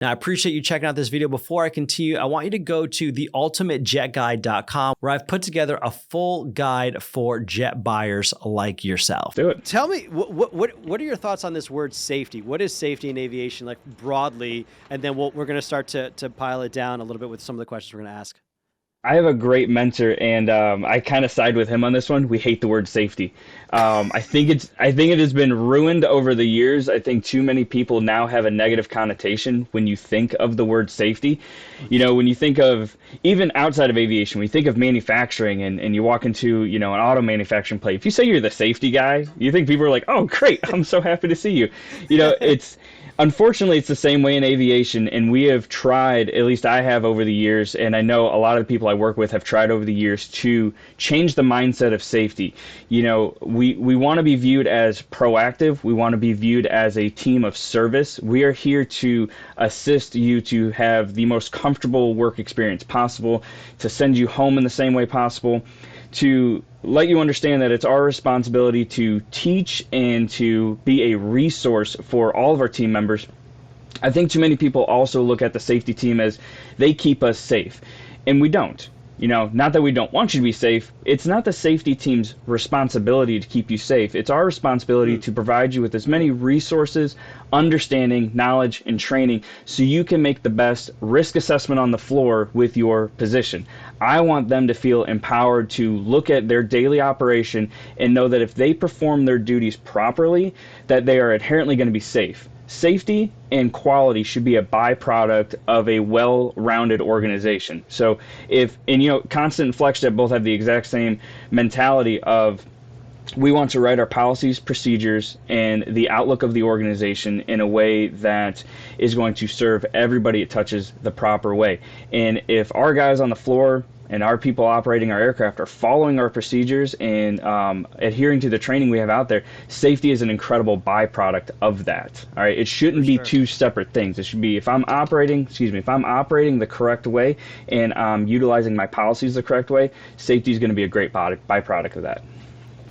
Now, I appreciate you checking out this video. Before I continue, I want you to go to theultimatejetguide.com, where I've put together a full guide for jet buyers like yourself. Do it. Tell me, what are your thoughts on this word safety? What is safety in aviation, like broadly? And then we're going to start to pile it down a little bit with some of the questions we're going to ask. I have a great mentor, and I kind of side with him on this one. We hate the word safety. I think it has been ruined over the years. I think too many people now have a negative connotation when you think of the word safety. You know, when you think of, even outside of aviation, when you think of manufacturing and you walk into, you know, an auto manufacturing plant, if you say you're the safety guy, you think people are like, oh, great, I'm so happy to see you. You know, unfortunately, it's the same way in aviation, and we have tried, at least I have over the years, and I know a lot of the people I work with have tried over the years to change the mindset of safety. You know, we want to be viewed as proactive. We want to be viewed as a team of service. We are here to assist you to have the most comfortable work experience possible, to send you home in the same way possible, to let you understand that it's our responsibility to teach and to be a resource for all of our team members. I think too many people also look at the safety team as they keep us safe, and we don't. You know, not that we don't want you to be safe. It's not the safety team's responsibility to keep you safe. It's our responsibility to provide you with as many resources, understanding, knowledge, and training so you can make the best risk assessment on the floor with your position. I want them to feel empowered to look at their daily operation and know that if they perform their duties properly, that they are inherently going to be safe. Safety and quality should be a byproduct of a well-rounded organization. So and you know, Constant and FlexJet both have the exact same mentality of, we want to write our policies, procedures, and the outlook of the organization in a way that is going to serve everybody it touches the proper way. And if our guys on the floor and our people operating our aircraft are following our procedures and adhering to the training we have out there, safety is an incredible byproduct of that. All right, it shouldn't be two separate things. It should be, if I'm operating the correct way and utilizing my policies the correct way, safety is going to be a great byproduct of that.